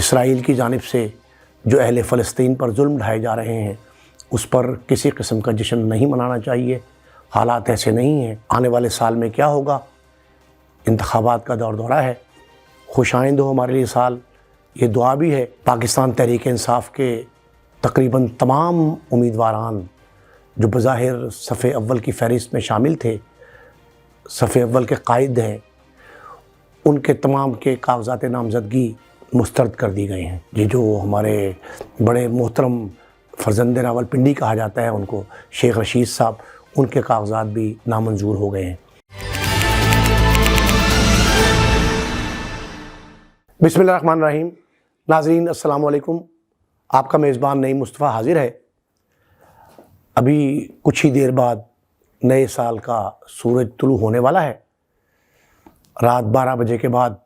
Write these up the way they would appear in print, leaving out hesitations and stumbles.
اسرائیل کی جانب سے جو اہل فلسطین پر ظلم ڈھائے جا رہے ہیں اس پر کسی قسم کا جشن نہیں منانا چاہیے۔ حالات ایسے نہیں ہیں۔ آنے والے سال میں کیا ہوگا؟ انتخابات کا دورہ ہے۔ خوش آئند ہو ہمارے لیے سال، یہ دعا بھی ہے۔ پاکستان تحریک انصاف کے تقریباً تمام امیدواران جو بظاہر صف اول کی فہرست میں شامل تھے، صف اول کے قائد ہیں، ان کے تمام کے کاغذات نامزدگی مسترد کر دی گئے ہیں۔ یہ جو ہمارے بڑے محترم فرزند راولپنڈی کہا جاتا ہے ان کو، شیخ رشید صاحب، ان کے کاغذات بھی نامنظور ہو گئے ہیں۔ بسم اللہ الرحمن الرحیم۔ ناظرین السلام علیکم، آپ کا میزبان نعیم مصطفیٰ حاضر ہے۔ ابھی کچھ ہی دیر بعد نئے سال کا سورج طلوع ہونے والا ہے۔ رات 12 بجے کے بعد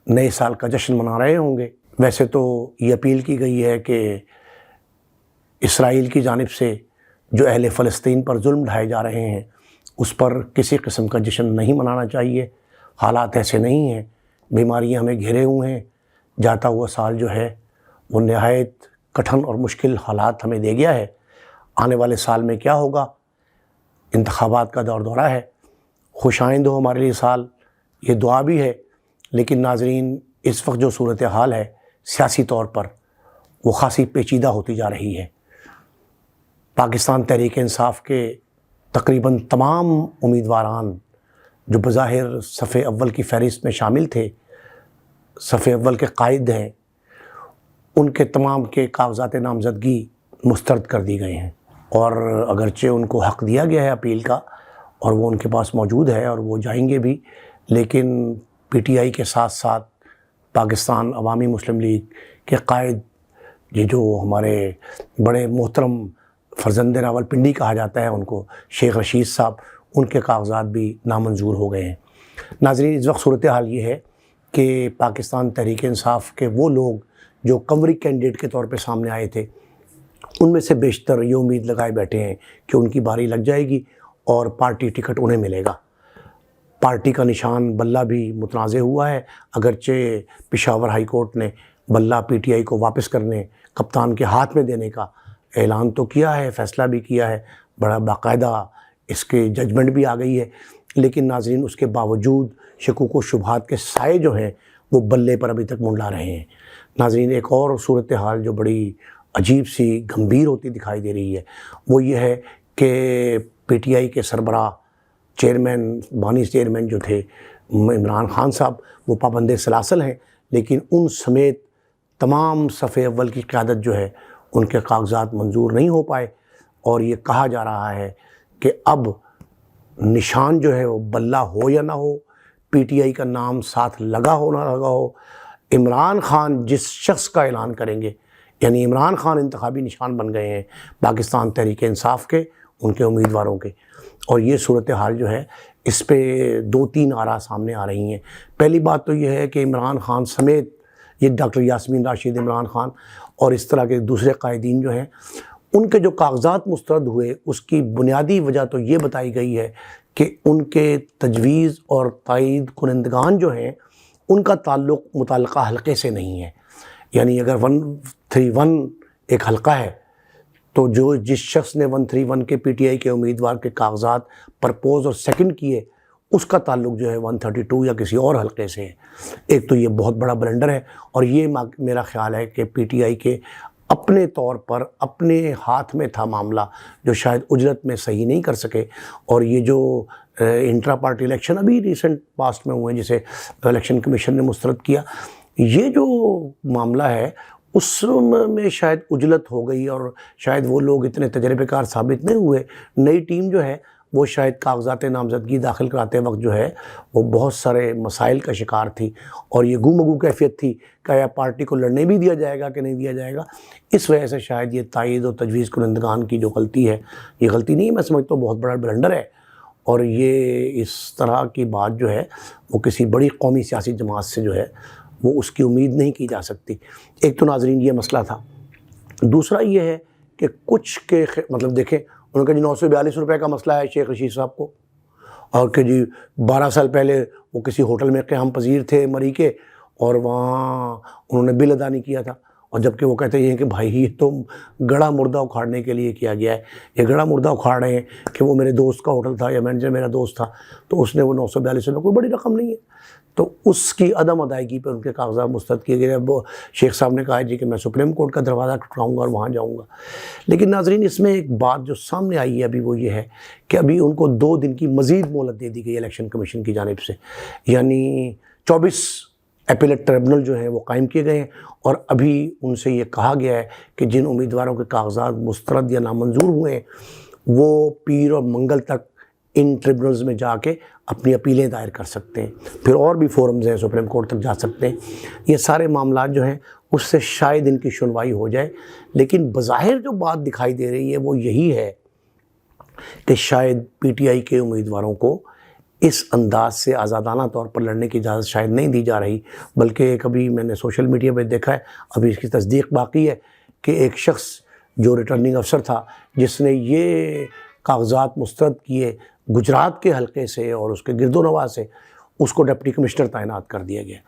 نئے سال کا جشن منا رہے ہوں گے۔ ویسے تو یہ اپیل کی گئی ہے کہ اسرائیل کی جانب سے جو اہل فلسطین پر ظلم ڈھائے جا رہے ہیں اس پر کسی قسم کا جشن نہیں منانا چاہیے۔ حالات ایسے نہیں ہیں، بیماریاں ہمیں گھیرے ہوئے ہیں۔ جاتا ہوا سال جو ہے وہ نہایت کٹھن اور مشکل حالات ہمیں دے گیا ہے۔ آنے والے سال میں کیا ہوگا؟ انتخابات کا دورہ ہے۔ خوش آئند ہو ہمارے لیے سال، یہ دعا بھی ہے۔ لیکن ناظرین، اس وقت جو صورتحال ہے سیاسی طور پر وہ خاصی پیچیدہ ہوتی جا رہی ہے۔ پاکستان تحریک انصاف کے تقریباً تمام امیدواران جو بظاہر صف اول کی فہرست میں شامل تھے، صف اول کے قائد ہیں، ان کے تمام کے کاغذات نامزدگی مسترد کر دی گئے ہیں۔ اور اگرچہ ان کو حق دیا گیا ہے اپیل کا اور وہ ان کے پاس موجود ہے اور وہ جائیں گے بھی، لیکن پی ٹی آئی کے ساتھ ساتھ پاکستان عوامی مسلم لیگ کے قائد، یہ جو ہمارے بڑے محترم فرزند راولپنڈی کہا جاتا ہے ان کو، شیخ رشید صاحب، ان کے کاغذات بھی نامنظور ہو گئے ہیں۔ ناظرین، اس وقت صورتحال یہ ہے کہ پاکستان تحریک انصاف کے وہ لوگ جو کنوری کینڈیڈیٹ کے طور پہ سامنے آئے تھے، ان میں سے بیشتر یہ امید لگائے بیٹھے ہیں کہ ان کی باری لگ جائے گی اور پارٹی ٹکٹ انہیں ملے گا۔ پارٹی کا نشان بلہ بھی متنازع ہوا ہے، اگرچہ پشاور ہائی کورٹ نے بلہ پی ٹی آئی کو واپس کرنے، کپتان کے ہاتھ میں دینے کا اعلان تو کیا ہے، فیصلہ بھی کیا ہے، بڑا باقاعدہ اس کے ججمنٹ بھی آ گئی ہے، لیکن ناظرین اس کے باوجود شکوک و شبہات کے سائے جو ہیں وہ بلے پر ابھی تک منڈلا رہے ہیں۔ ناظرین، ایک اور صورتحال جو بڑی عجیب سی گمبھیر ہوتی دکھائی دے رہی ہے وہ یہ ہے کہ پی ٹی آئی کے سربراہ بانی چیئرمین جو تھے عمران خان صاحب، وہ پابند سلاسل ہیں، لیکن ان سمیت تمام صف اول کی قیادت جو ہے ان کے کاغذات منظور نہیں ہو پائے، اور یہ کہا جا رہا ہے کہ اب نشان جو ہے وہ بلہ ہو یا نہ ہو، پی ٹی آئی کا نام ساتھ لگا ہو نہ لگا ہو، عمران خان جس شخص کا اعلان کریں گے، یعنی عمران خان انتخابی نشان بن گئے ہیں پاکستان تحریک انصاف کے، ان کے امیدواروں کے۔ اور یہ صورتحال جو ہے اس پہ 2-3 آراء سامنے آ رہی ہیں۔ پہلی بات تو یہ ہے کہ عمران خان سمیت یہ ڈاکٹر یاسمین راشد، عمران خان اور اس طرح کے دوسرے قائدین جو ہیں، ان کے جو کاغذات مسترد ہوئے اس کی بنیادی وجہ تو یہ بتائی گئی ہے کہ ان کے تجویز اور تائید کنندگان جو ہیں ان کا تعلق متعلقہ حلقے سے نہیں ہے۔ یعنی اگر 131 ایک حلقہ ہے تو جس شخص نے 131 کے پی ٹی آئی کے امیدوار کے کاغذات پرپوز اور سیکنڈ کیے، اس کا تعلق جو ہے 132 یا کسی اور حلقے سے ہے۔ ایک تو یہ بہت بڑا بلنڈر ہے، اور یہ میرا خیال ہے کہ پی ٹی آئی کے اپنے طور پر اپنے ہاتھ میں تھا معاملہ، جو شاید اجرت میں صحیح نہیں کر سکے۔ اور یہ جو انٹرا پارٹی الیکشن ابھی ریسنٹ پاسٹ میں ہوئے، جسے الیکشن کمیشن نے مسترد کیا، یہ جو معاملہ ہے اس میں شاید عجلت ہو گئی، اور شاید وہ لوگ اتنے تجربے کار ثابت نہیں ہوئے۔ نئی ٹیم جو ہے وہ شاید کاغذات نامزدگی داخل کراتے وقت جو ہے وہ بہت سارے مسائل کا شکار تھی، اور یہ گو مگو کیفیت تھی کہ یا پارٹی کو لڑنے بھی دیا جائے گا کہ نہیں دیا جائے گا۔ اس وجہ سے شاید یہ تائید و تجویز کنندگان کی جو غلطی ہے، یہ غلطی نہیں، میں سمجھتا ہوں بہت بڑا بلنڈر ہے، اور یہ اس طرح کی بات جو ہے وہ کسی بڑی قومی سیاسی جماعت سے جو ہے وہ اس کی امید نہیں کی جا سکتی۔ ایک تو ناظرین یہ مسئلہ تھا۔ دوسرا یہ ہے کہ کچھ کے مطلب دیکھیں، ان کا 942 روپے کا مسئلہ ہے شیخ رشید صاحب کو، اور کہ 12 سال پہلے وہ کسی ہوٹل میں قیام پذیر تھے مری کے، اور وہاں انہوں نے بل ادا نہیں کیا تھا، اور جبکہ وہ کہتے ہیں کہ بھائی یہ تو گڑھا مردہ اکھاڑنے کے لیے کیا گیا ہے، یہ گڑھا مردہ اکھاڑ رہے ہیں کہ وہ میرے دوست کا ہوٹل تھا یا مینیجر میرا دوست تھا تو اس نے وہ 942 میں کوئی بڑی رقم نہیں ہے، تو اس کی عدم ادائیگی پر ان کے کاغذات مسترد کیے گئے۔ اب شیخ صاحب نے کہا ہے جی کہ میں سپریم کورٹ کا دروازہ کھٹکھٹاؤں گا اور وہاں جاؤں گا۔ لیکن ناظرین اس میں ایک بات جو سامنے آئی ہے ابھی وہ یہ ہے کہ ابھی ان کو 2 دن کی مزید مہلت دے دی گئی الیکشن کمیشن کی جانب سے، یعنی 24 اپیلیٹ ٹریبونل جو ہیں وہ قائم کیے گئے ہیں، اور ابھی ان سے یہ کہا گیا ہے کہ جن امیدواروں کے کاغذات مسترد یا نامنظور ہوئے ہیں وہ پیر اور منگل تک ان ٹریبونلز میں جا کے اپنی اپیلیں دائر کر سکتے ہیں، پھر اور بھی فورمز ہیں سپریم کورٹ تک جا سکتے ہیں۔ یہ سارے معاملات جو ہیں اس سے شاید ان کی سنوائی ہو جائے، لیکن بظاہر جو بات دکھائی دے رہی ہے وہ یہی ہے کہ شاید پی ٹی آئی کے امیدواروں کو اس انداز سے آزادانہ طور پر لڑنے کی اجازت شاید نہیں دی جا رہی، بلکہ ایک ابھی میں نے سوشل میڈیا پہ دیکھا ہے، ابھی اس کی تصدیق باقی ہے کہ ایک شخص جو ریٹرننگ افسر تھا جس نے یہ کاغذات مسترد کیے گجرات کے حلقے سے اور اس کے گرد و نواح سے، اس کو ڈپٹی کمشنر تعینات کر دیا گیا۔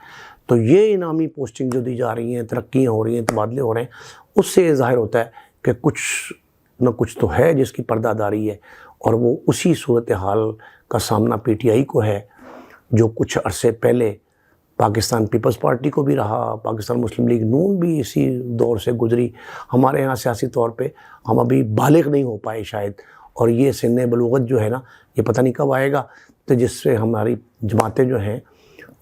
تو یہ انعامی پوسٹنگ جو دی جا رہی ہیں، ترقیاں ہو رہی ہیں، تبادلے ہو رہے ہیں، اس سے یہ ظاہر ہوتا ہے کہ کچھ نہ کچھ تو ہے جس کی پردہ داری ہے، اور وہ اسی صورتحال کا سامنا پی ٹی آئی کو ہے جو کچھ عرصے پہلے پاکستان پیپلز پارٹی کو بھی رہا، پاکستان مسلم لیگ نون بھی اسی دور سے گزری۔ ہمارے ہاں سیاسی طور پہ ہم ابھی بالغ نہیں ہو پائے شاید، اور یہ سن بلوغت جو ہے نا یہ پتہ نہیں کب آئے گا، تو جس سے ہماری جماعتیں جو ہیں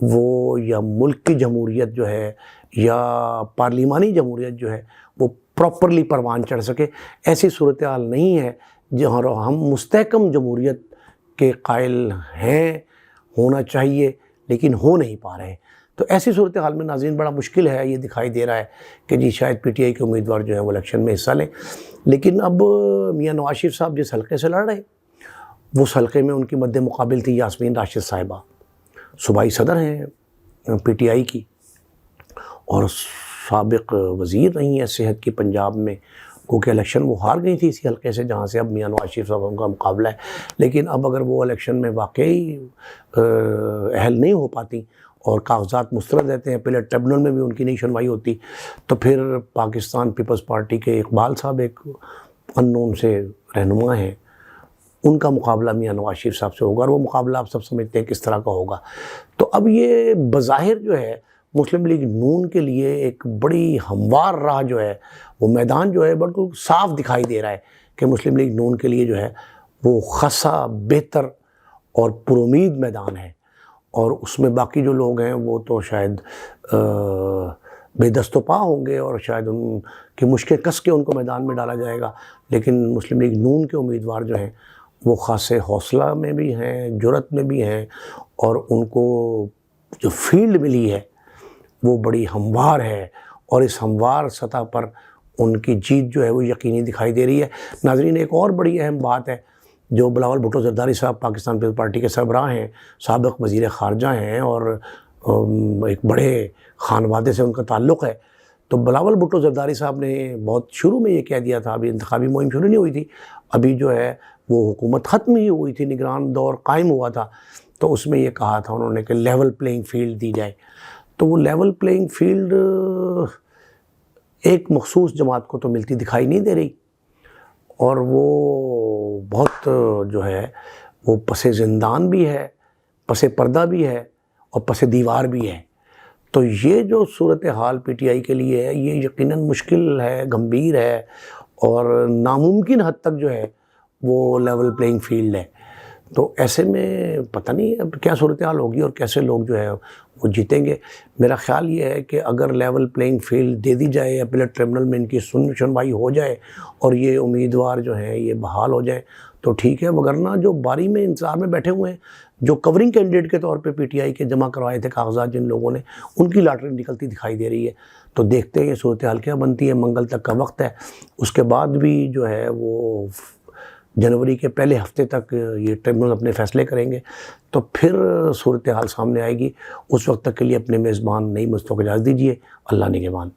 وہ یا ملک کی جمہوریت جو ہے یا پارلیمانی جمہوریت جو ہے وہ پراپرلی پروان چڑھ سکے۔ ایسی صورتحال نہیں ہے جہاں ہم مستحکم جمہوریت کے قائل ہیں، ہونا چاہیے لیکن ہو نہیں پا رہے ہیں۔ تو ایسی صورتحال میں ناظرین بڑا مشکل ہے، یہ دکھائی دے رہا ہے کہ جی شاید پی ٹی آئی کے امیدوار جو ہیں وہ الیکشن میں حصہ لیں، لیکن اب میاں نواز شریف صاحب جس حلقے سے لڑ رہے ہیں وہ اس حلقے میں ان کی مد مقابل تھی یاسمین راشد صاحبہ، صوبائی صدر ہیں پی ٹی آئی کی اور سابق وزیر رہی ہیں صحت کی پنجاب میں، کیونکہ الیکشن وہ ہار گئی تھی اسی حلقے سے جہاں سے اب میاں نواز شریف صاحب کا مقابلہ ہے، لیکن اب اگر وہ الیکشن میں واقعی اہل نہیں ہو پاتی اور کاغذات مسترد رہتے ہیں، پہلے ٹریبونل میں بھی ان کی نہیں سنوائی ہوتی، تو پھر پاکستان پیپلز پارٹی کے اقبال صاحب ایک ان نون سے رہنما ہیں، ان کا مقابلہ میاں نواز شریف صاحب سے ہوگا، اور وہ مقابلہ آپ سب سمجھتے ہیں کس طرح کا ہوگا۔ تو اب یہ بظاہر جو ہے مسلم لیگ نون کے لیے ایک بڑی ہموار راہ جو ہے، وہ میدان جو ہے بالکل صاف دکھائی دے رہا ہے کہ مسلم لیگ نون کے لیے جو ہے وہ خاصا بہتر اور پر امید میدان ہے، اور اس میں باقی جو لوگ ہیں وہ تو شاید بے دست و پا ہوں گے اور شاید ان کی مشکل کس کے ان کو میدان میں ڈالا جائے گا، لیکن مسلم لیگ نون کے امیدوار جو ہیں وہ خاصے حوصلہ میں بھی ہیں، جرأت میں بھی ہیں، اور ان کو جو فیلڈ ملی ہے وہ بڑی ہموار ہے، اور اس ہموار سطح پر ان کی جیت جو ہے وہ یقینی دکھائی دے رہی ہے۔ ناظرین ایک اور بڑی اہم بات ہے، جو بلاول بھٹو زرداری صاحب پاکستان پیپلز پارٹی کے سربراہ ہیں، سابق وزیر خارجہ ہیں اور ایک بڑے خانوادے سے ان کا تعلق ہے، تو بلاول بھٹو زرداری صاحب نے بہت شروع میں یہ کہہ دیا تھا، ابھی انتخابی مہم شروع نہیں ہوئی تھی، ابھی جو ہے وہ حکومت ختم ہی ہوئی تھی، نگران دور قائم ہوا تھا، تو اس میں یہ کہا تھا انہوں نے کہ لیول پلینگ فیلڈ دی جائے۔ تو وہ لیول پلینگ فیلڈ ایک مخصوص جماعت کو تو ملتی دکھائی نہیں دے رہی، اور وہ بہت جو ہے وہ پس زندان بھی ہے، پس پردہ بھی ہے اور پس دیوار بھی ہے۔ تو یہ جو صورتحال پی ٹی آئی کے لیے ہے یہ یقیناً مشکل ہے، گمبھیر ہے، اور ناممکن حد تک جو ہے وہ لیول پلینگ فیلڈ ہے۔ تو ایسے میں پتہ نہیں اب کیا صورتحال ہوگی اور کیسے لوگ جو ہے وہ جیتیں گے۔ میرا خیال یہ ہے کہ اگر لیول پلینگ فیلڈ دے دی جائے، اپیلیٹ ٹریبونل میں ان کی سنوائی ہو جائے اور یہ امیدوار جو ہیں یہ بحال ہو جائیں تو ٹھیک ہے، وگرنہ جو باری میں انتظار میں بیٹھے ہوئے ہیں، جو کورنگ کینڈیڈیٹ کے طور پہ پی ٹی آئی کے جمع کروائے تھے کاغذات جن لوگوں نے، ان کی لاٹری نکلتی دکھائی دے رہی ہے۔ تو دیکھتے ہیں یہ صورتحال کیا بنتی ہے، منگل تک کا وقت ہے، اس کے بعد بھی جو ہے وہ جنوری کے پہلے ہفتے تک یہ ٹریبونل اپنے فیصلے کریں گے، تو پھر صورتحال سامنے آئے گی۔ اس وقت تک کے لیے اپنے میزبان نئی مصطفیٰ کو اجازت دیجیے، اللہ نگہبان۔